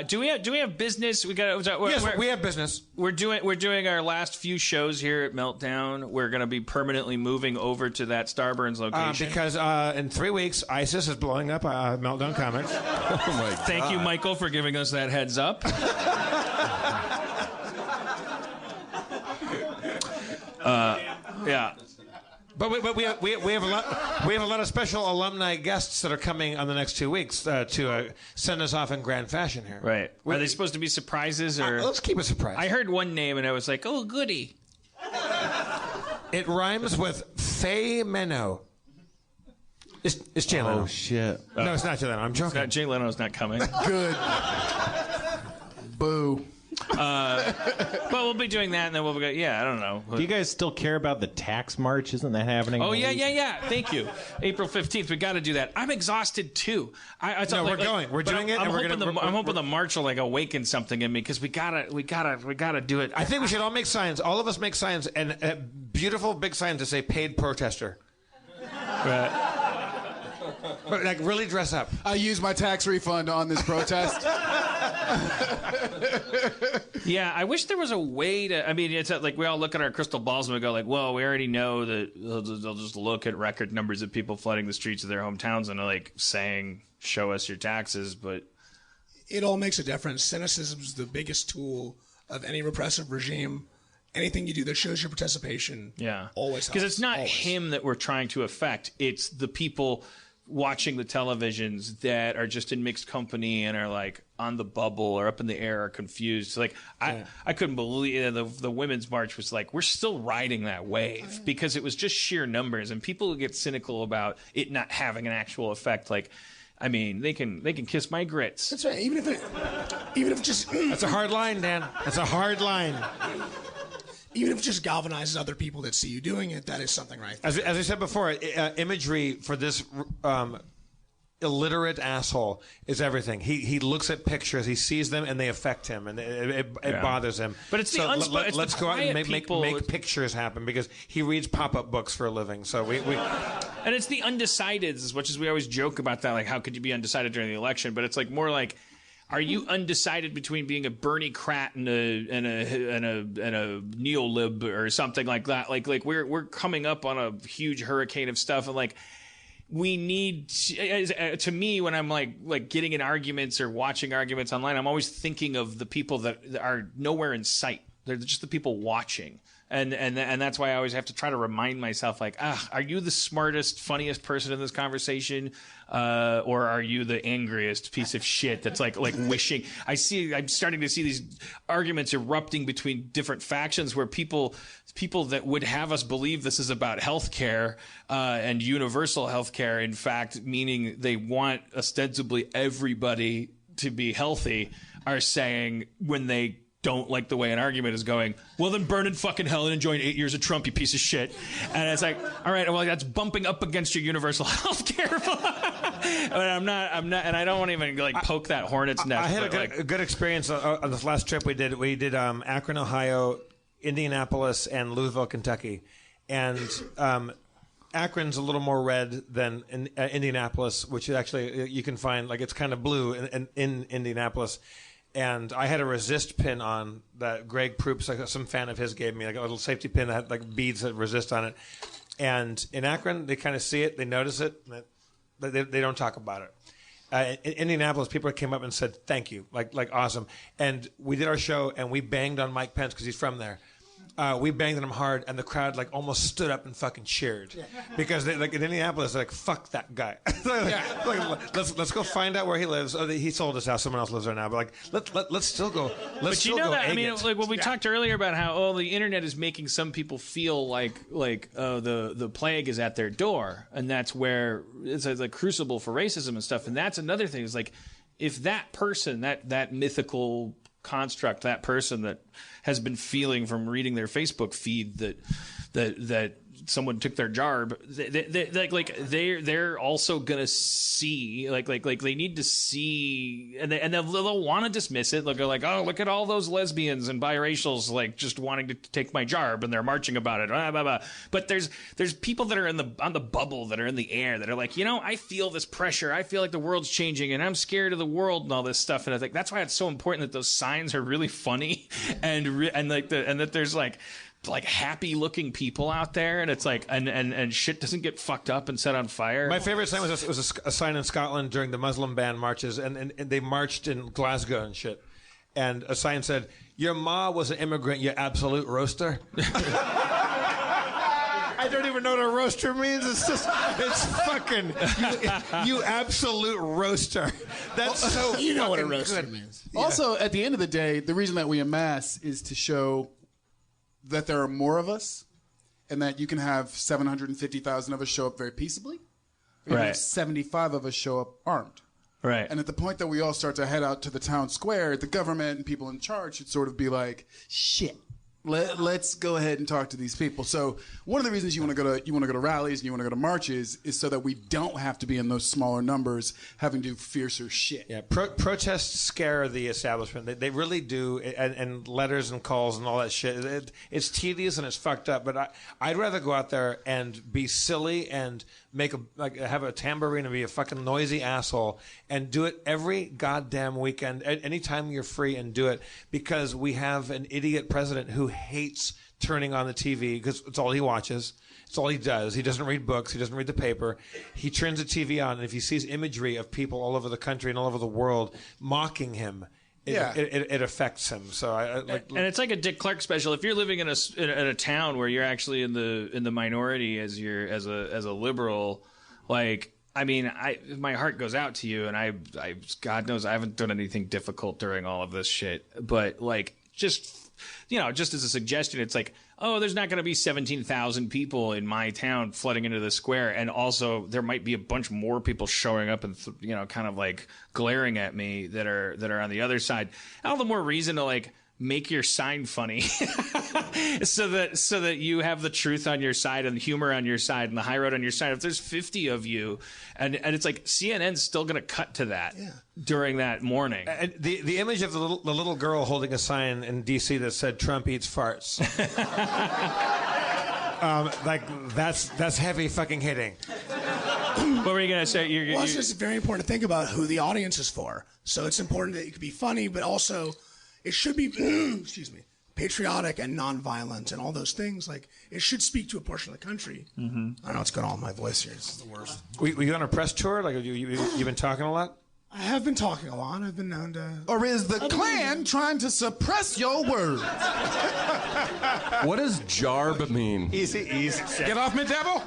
Do we have business? We have business. We're doing our last few shows here at Meltdown. We're going to be permanently moving over to that Starburns location because in 3 weeks ISIS is blowing up Meltdown Comics. Oh my God. Thank you, Michael, for giving us that heads up. Yeah. But we have a lot of special alumni guests that are coming on the next 2 weeks to send us off in grand fashion here. Right. Are they supposed to be surprises or? Let's keep it surprise. I heard one name and I was like, oh, goody. It rhymes with Faye Meno. It's Jay Leno. Oh shit! No, it's not Jay Leno. I'm joking. Jay Leno's not coming. Good. Boo. But we'll be doing that, and then we'll go. Yeah, I don't know. Do you guys still care about the tax march? Isn't that happening? Oh yeah. Thank you. April 15th. We got to do that. I'm exhausted too. We're going. We're doing it. I'm hoping the march will like awaken something in me because we gotta do it. I think we should all make signs. All of us make signs and beautiful big signs that say "paid protester." Right. But like really dress up. I use my tax refund on this protest. Yeah, I wish there was a way to. I mean, it's like we all look at our crystal balls and we go like, "Well, we already know that they'll just look at record numbers of people flooding the streets of their hometowns and like saying, show us your taxes." But it all makes a difference. Cynicism is the biggest tool of any repressive regime. Anything you do that shows your participation, always helps. Because it's not him that we're trying to affect; it's the people watching the televisions that are just in mixed company and are like on the bubble or up in the air or confused. Like I couldn't believe the women's march was like, we're still riding that wave because it was just sheer numbers and people get cynical about it not having an actual effect. Like, I mean, they can kiss my grits. That's right. Even if just that's a hard line, Dan. That's a hard line. Even if it just galvanizes other people that see you doing it, that is something right there. As I said before, imagery for this illiterate asshole is everything. He looks at pictures, he sees them, and they affect him, and it bothers him. But it's let's go out and make pictures happen because he reads pop-up books for a living. So we and it's the undecideds, as much as we always joke about that. Like, how could you be undecided during the election? But it's like more like, are you undecided between being a Bernie Crat and a neolib or something like that? Like we're coming up on a huge hurricane of stuff, and like we need to me when I'm like getting in arguments or watching arguments online, I'm always thinking of the people that are nowhere in sight. They're just the people watching. And that's why I always have to try to remind myself, like, are you the smartest, funniest person in this conversation, or are you the angriest piece of shit that's like wishing? I'm starting to see these arguments erupting between different factions where people that would have us believe this is about healthcare and universal healthcare, in fact, meaning they want ostensibly everybody to be healthy, are saying when they don't like the way an argument is going, well, then burn in fucking hell and enjoy 8 years of Trump, you piece of shit. And it's like, all right, well, that's bumping up against your universal health care. But I'm not, and I don't want to even like poke that hornet's nest. I had a good experience on this last trip we did. We did Akron, Ohio, Indianapolis, and Louisville, Kentucky. And Akron's a little more red than Indianapolis, which is actually, you can find, like, it's kind of blue in Indianapolis. And I had a resist pin on that Greg Proops, like some fan of his, gave me, like a little safety pin that had like beads that resist on it. And in Akron, they kind of see it, they notice it, but they don't talk about it. In Indianapolis, people came up and said, thank you, like awesome. And we did our show, and we banged on Mike Pence because he's from there. We banged on him hard, and the crowd like almost stood up and fucking cheered because they, like in Indianapolis, they're like, fuck that guy. Let's go find out where he lives. Oh, he sold his house. Someone else lives there now. But like, let's still go. But you know that, I mean, like when we talked earlier about how the internet is making some people feel like the plague is at their door, and that's where it's a crucible for racism and stuff. And that's another thing, is like, if that person, that mythical construct, that person that has been feeling from reading their Facebook feed that someone took their jarb, they're also gonna see like they need to see, and they'll want to dismiss it. They'll go like, oh, look at all those lesbians and biracials like just wanting to take my jarb, and they're marching about it. Blah, blah, blah. But there's people that are on the bubble, that are in the air, that are like, I feel this pressure. I feel like the world's changing, and I'm scared of the world and all this stuff. And I think that's why it's so important that those signs are really funny and that there's like happy looking people out there, and it's like and shit doesn't get fucked up and set on fire. My favorite sign was a sign in Scotland during the Muslim ban marches, and they marched in Glasgow and shit, and a sign said, "Your ma was an immigrant, you absolute roaster." I don't even know what a roaster means. It's fucking you absolute roaster. That's so. You know what a roaster means. Yeah. Also, at the end of the day, the reason that we amass is to show that there are more of us, and that you can have 750,000 of us show up very peaceably, or you can have 75 of us show up armed. Right. And at the point that we all start to head out to the town square, the government and people in charge should sort of be like, shit. Let's go ahead and talk to these people. So one of the reasons you want to go to rallies and you want to go to marches is so that we don't have to be in those smaller numbers having to do fiercer shit. Yeah, protests scare the establishment. They really do, and letters and calls and all that shit. It's tedious and it's fucked up. But I'd rather go out there and be silly and have a tambourine and be a fucking noisy asshole and do it every goddamn weekend, anytime you're free, and do it, because we have an idiot president who hates turning on the TV because it's all he watches. It's all he does. He doesn't read books. He doesn't read the paper. He turns the TV on, and if he sees imagery of people all over the country and all over the world mocking him, it affects him. So and it's like a Dick Clark special. If you're living in a town where you're actually in the minority as a liberal, like, I mean, my heart goes out to you, and I God knows I haven't done anything difficult during all of this shit, but like just as a suggestion, it's like, oh, there's not going to be 17,000 people in my town flooding into the square, and also there might be a bunch more people showing up and kind of like glaring at me that are on the other side. All the more reason to like make your sign funny so that you have the truth on your side and the humor on your side and the high road on your side. If there's 50 of you, and it's like CNN's still going to cut to that during that morning. And the image of the little girl holding a sign in D.C. that said Trump eats farts. That's heavy fucking hitting. What were you going to say? It's just very important to think about who the audience is for. So it's important that it can be funny, but also it should be, excuse me, patriotic and nonviolent and all those things. Like, it should speak to a portion of the country. Mm-hmm. I don't know what's going on with my voice here. This is the worst. Were you on a press tour? Like, you've been talking a lot? I have been talking a lot. I've been known to... Or is the Klan trying to suppress your words? What does jarb mean? Easy. Get off me, devil!